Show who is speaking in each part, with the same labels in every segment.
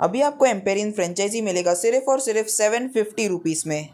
Speaker 1: अभी आपको एम्पेरिन फ्रेंचाइजी मिलेगा सिर्फ और सिर्फ 750 रुपीज़ में।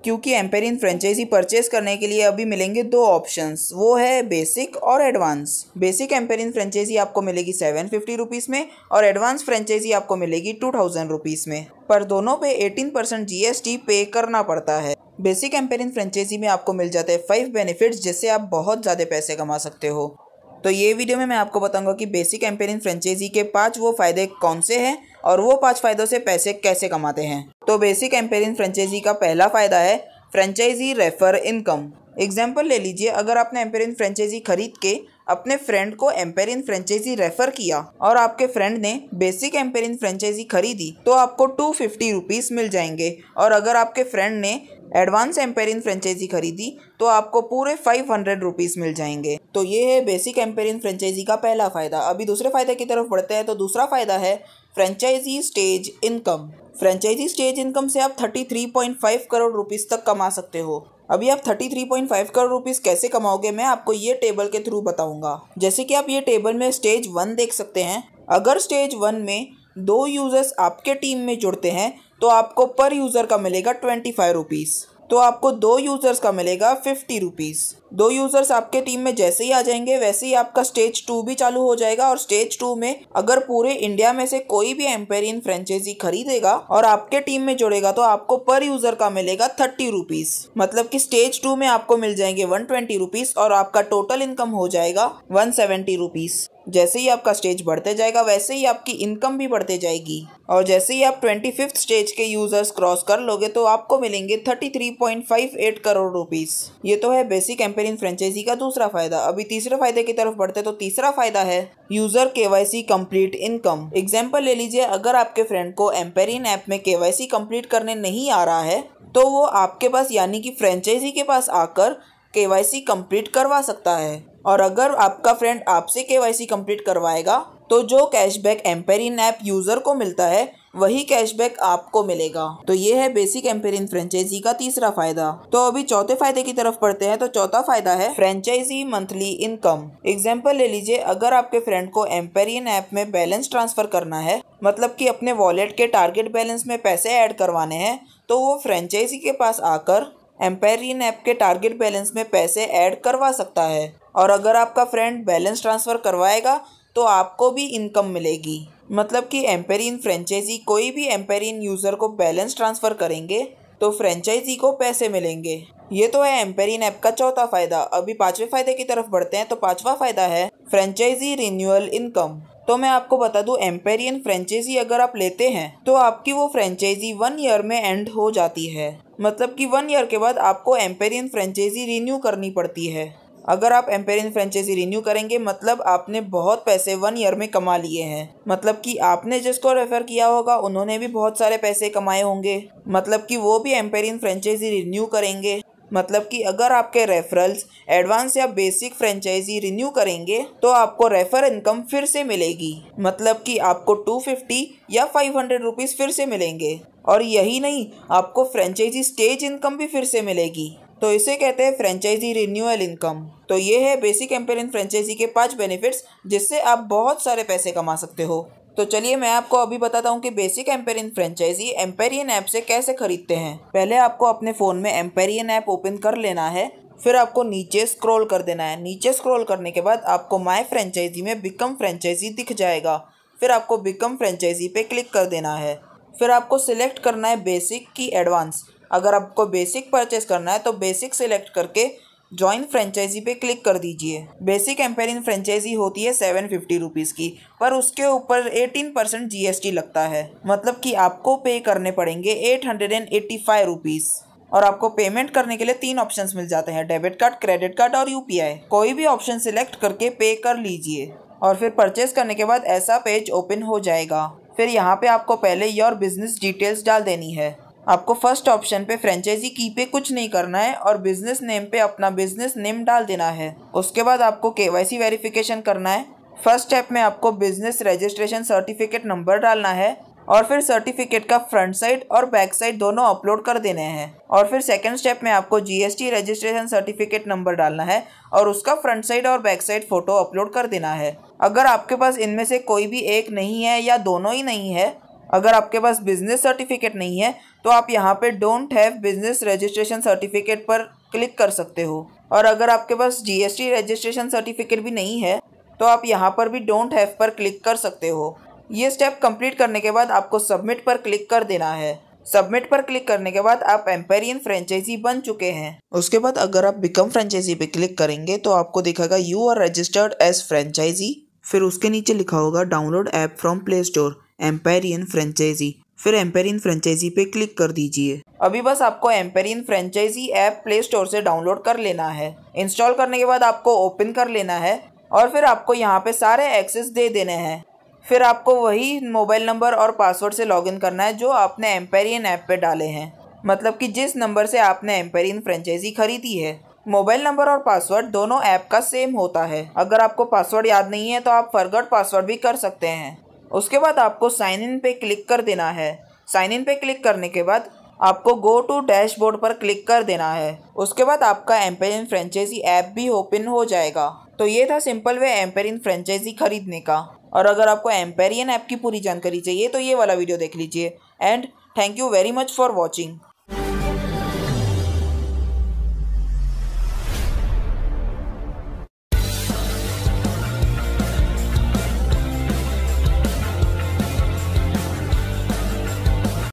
Speaker 1: क्योंकि एम्पेरिन फ्रेंचाइजी परचेस करने के लिए अभी मिलेंगे दो ऑप्शंस, वो है बेसिक और एडवांस। बेसिक एम्पेरिन फ्रेंचाइजी आपको मिलेगी 750 रुपीज़ में और एडवांस फ्रेंचाइजी आपको मिलेगी 2000 रुपीज़ में, पर दोनों पे 18% GST पे करना पड़ता है। बेसिक एम्पेरिन फ्रेंचाइजी में आपको मिल जाते हैं 5 बेनिफिट्स जिससे आप बहुत ज़्यादा पैसे कमा सकते हो। तो ये वीडियो में मैं आपको बताऊंगा कि बेसिक एम्पेरिन फ्रेंचाइजी के 5 वो फ़ायदे कौन से हैं और वो 5 फ़ायदों से पैसे कैसे कमाते हैं। तो बेसिक एम्पेरिन फ्रेंचाइजी का पहला फ़ायदा है फ्रेंचाइजी रेफर इनकम। एग्जाम्पल ले लीजिए, अगर आपने एम्पेरिन फ्रेंचाइजी खरीद के अपने फ्रेंड को एम्पेरिन फ्रेंचाइजी रेफर किया और आपके फ्रेंड ने बेसिक एम्पेरिन फ्रेंचाइजी खरीदी तो आपको 250 रुपीज़ मिल जाएंगे, और अगर आपके फ्रेंड ने एडवांस एम्पेरिन फ्रेंचाइजी खरीदी तो आपको पूरे 500 रुपीज़ मिल जाएंगे। तो ये है बेसिक एम्पेरिन फ्रेंचाइजी का पहला फ़ायदा। अभी दूसरे फ़ायदे की तरफ बढ़ते हैं। तो दूसरा फ़ायदा है franchisee stage income. Franchisee stage income से आप 33.5 करोड़ रुपीज़ तक कमा सकते हो। अभी आप 33.5 करोड़ रुपीज़ कैसे कमाओगे मैं आपको ये टेबल के थ्रू बताऊंगा। जैसे कि आप ये टेबल में स्टेज 1 देख सकते हैं। अगर स्टेज 1 में 2 यूज़र्स आपके टीम में जुड़ते हैं तो आपको पर यूज़र का मिलेगा 25 रुपीज़। तो आपको 2 यूज़र्स का मिलेगा 50 रुपीज़। 2 यूज़र्स आपके टीम में जैसे ही आ जाएंगे वैसे ही आपका स्टेज 2 भी चालू हो जाएगा, और स्टेज 2 में अगर पूरे इंडिया में से कोई भी एम्पेरिन फ्रेंचाइजी खरीदेगा और आपके टीम में जुड़ेगा तो आपको पर यूज़र का मिलेगा 30 रुपीज़। मतलब कि स्टेज 2 में आपको मिल जाएंगे 120 रुपीज़ और आपका टोटल इनकम हो जाएगा 170 रुपीज़। जैसे ही आपका स्टेज बढ़ते जाएगा वैसे ही आपकी इनकम भी बढ़ते जाएगी, और जैसे ही आप 25th स्टेज के यूजर्स क्रॉस कर लोगे तो आपको मिलेंगे 33.58 करोड़ रुपीस। ये तो है बेसिक एम्पेरिन फ्रेंचाइजी का दूसरा फायदा। अभी तीसरे फायदे की तरफ बढ़ते तो तीसरा फायदा है user KYC complete income. Example ले लीजिए, अगर आपके फ्रेंड को एम्पेरिन ऐप में KYC कंप्लीट करने नहीं आ रहा है तो वो आपके पास यानी कि फ्रेंचाइजी के पास आकर KYC कंप्लीट करवा सकता है, और अगर आपका फ्रेंड आपसे KYC कंप्लीट करवाएगा तो जो कैशबैक एम्पेरिन ऐप यूज़र को मिलता है वही कैशबैक आपको मिलेगा। तो ये है बेसिक एम्पेरिन फ्रेंचाइजी का तीसरा फायदा। तो अभी चौथे फायदे की तरफ पढ़ते हैं। तो चौथा फायदा है फ्रेंचाइजी मंथली इनकम। एग्जाम्पल ले लीजिए, अगर आपके फ्रेंड को एम्पेरिन ऐप में बैलेंस ट्रांसफर करना है, मतलब कि अपने वॉलेट के टारगेट बैलेंस में पैसे ऐड करवाने हैं, तो वो फ्रेंचाइजी के पास आकर एम्पेरिन ऐप के टारगेट बैलेंस में पैसे ऐड करवा सकता है, और अगर आपका फ्रेंड बैलेंस ट्रांसफ़र करवाएगा तो आपको भी इनकम मिलेगी। मतलब कि एम्पेरिन फ्रेंचाइजी कोई भी एम्पेरिन यूज़र को बैलेंस ट्रांसफ़र करेंगे तो फ्रेंचाइजी को पैसे मिलेंगे। ये तो है एम्पेरिन ऐप का चौथा फ़ायदा। अभी पांचवें फ़ायदे की तरफ बढ़ते हैं। तो पांचवा फ़ायदा है फ्रेंचाइजी रिन्यूअल इनकम। तो मैं आपको बता दूं, एम्पेरिन फ्रेंचाइजी अगर आप लेते हैं तो आपकी वो फ्रेंचाइजी 1 ईयर में एंड हो जाती है। मतलब कि 1 ईयर के बाद आपको एम्पेरिन फ्रेंचाइजी रिन्यू करनी पड़ती है। अगर आप एम्पेरिन फ्रेंचाइजी रिन्यू करेंगे मतलब आपने बहुत पैसे 1 ईयर में कमा लिए हैं। मतलब कि आपने जिसको रेफर किया होगा उन्होंने भी बहुत सारे पैसे कमाए होंगे, मतलब कि वो भी एम्पेरिन फ्रेंचाइजी रिन्यू करेंगे। मतलब कि अगर आपके रेफरल्स एडवांस या बेसिक फ्रेंचाइजी रिन्यू करेंगे तो आपको रेफर इनकम फिर से मिलेगी। मतलब कि आपको 250 या 500 रुपीज़ फिर से मिलेंगे, और यही नहीं, आपको फ्रेंचाइजी स्टेज इनकम भी फिर से मिलेगी। तो इसे कहते हैं फ्रेंचाइजी रिन्यूअल इनकम। तो ये है बेसिक एम्पेरिन फ्रेंचाइजी के 5 बेनिफिट्स जिससे आप बहुत सारे पैसे कमा सकते हो। तो चलिए मैं आपको अभी बताता हूँ कि बेसिक एम्पेरिन फ्रेंचाइजी एम्पेरिन ऐप से कैसे खरीदते हैं। पहले आपको अपने फ़ोन में एम्पेरिन ऐप ओपन कर लेना है, फिर आपको नीचे स्क्रॉल कर देना है। नीचे स्क्रॉल करने के बाद आपको माय फ्रेंचाइजी में बिकम फ्रेंचाइजी दिख जाएगा। फिर आपको बिकम फ्रेंचाइजी पे क्लिक कर देना है। फिर आपको सिलेक्ट करना है बेसिक की एडवांस। अगर आपको बेसिक परचेस करना है तो बेसिक सिलेक्ट करके जॉइन फ्रेंचाइजी पे क्लिक कर दीजिए। बेसिक एम्पेरिन फ्रेंचाइजी होती है 750 रुपीज़ की, पर उसके ऊपर 18% GST लगता है। मतलब कि आपको पे करने पड़ेंगे 885 रुपीज़। और आपको पेमेंट करने के लिए 3 ऑप्शंस मिल जाते हैं, डेबिट कार्ड, क्रेडिट कार्ड और UPI। कोई भी ऑप्शन सिलेक्ट करके पे कर लीजिए, और फिर परचेस करने के बाद ऐसा पेज ओपन हो जाएगा। फिर यहाँ पे आपको पहले योर बिजनेस डिटेल्स डाल देनी है। आपको फर्स्ट ऑप्शन पे फ्रेंचाइजी की पे कुछ नहीं करना है और बिजनेस नेम पे अपना बिजनेस नेम डाल देना है। उसके बाद आपको KYC वेरिफिकेशन करना है। फर्स्ट स्टेप में आपको बिजनेस रजिस्ट्रेशन सर्टिफिकेट नंबर डालना है, और फिर सर्टिफिकेट का फ्रंट साइड और बैक साइड दोनों अपलोड कर देने हैं। और फिर सेकंड स्टेप में आपको GST रजिस्ट्रेशन सर्टिफिकेट नंबर डालना है और उसका फ्रंट साइड और बैक साइड फ़ोटो अपलोड कर देना है। अगर आपके पास इनमें से कोई भी एक नहीं है या दोनों ही नहीं है अगर आपके पास बिजनेस सर्टिफिकेट नहीं है तो आप यहाँ पे don't have business registration certificate पर क्लिक कर सकते हो। और अगर आपके पास जीएसटी रजिस्ट्रेशन सर्टिफिकेट भी नहीं है तो आप यहाँ पर भी डोंट हैव पर क्लिक कर सकते हो। ये स्टेप कंप्लीट करने के बाद आपको सबमिट पर क्लिक कर देना है। सबमिट पर क्लिक करने के बाद आप एम्पेरियन फ्रेंचाइजी बन चुके हैं। उसके बाद अगर आप बिकम फ्रेंचाइजी पे क्लिक करेंगे तो आपको दिखेगा you are registered as franchisee. फिर उसके नीचे लिखा होगा download app from Play Store Emperion franchisee. फिर एम्पेरियन फ्रेंचाइजी पे क्लिक कर दीजिए। अभी बस आपको Emperion franchisee app Play Store से डाउनलोड कर लेना है। इंस्टॉल करने के बाद आपको ओपन कर लेना है और फिर आपको यहाँ पे सारे एक्सेस दे देने हैं। फिर आपको वही मोबाइल नंबर और पासवर्ड से लॉगिन करना है जो आपने एम्पेरियन ऐप पे डाले हैं, मतलब कि जिस नंबर से आपने एम्पेरियन फ्रेंचाइजी खरीदी है। मोबाइल नंबर और पासवर्ड दोनों ऐप का सेम होता है। अगर आपको पासवर्ड याद नहीं है तो आप फॉरगॉट पासवर्ड भी कर सकते हैं। उसके बाद आपको साइन इन पे क्लिक कर देना है। साइन इन पे क्लिक करने के बाद आपको गो टू डैशबोर्ड पर क्लिक कर देना है। उसके बाद आपका एम्पेरियन फ्रेंचाइजी ऐप भी ओपन हो जाएगा। तो ये था सिंपल वे एम्पेरियन फ्रेंचाइजी खरीदने का। और अगर आपको एम्पेरियन ऐप की पूरी जानकारी चाहिए तो ये वाला वीडियो देख लीजिए। And thank you very much for watching.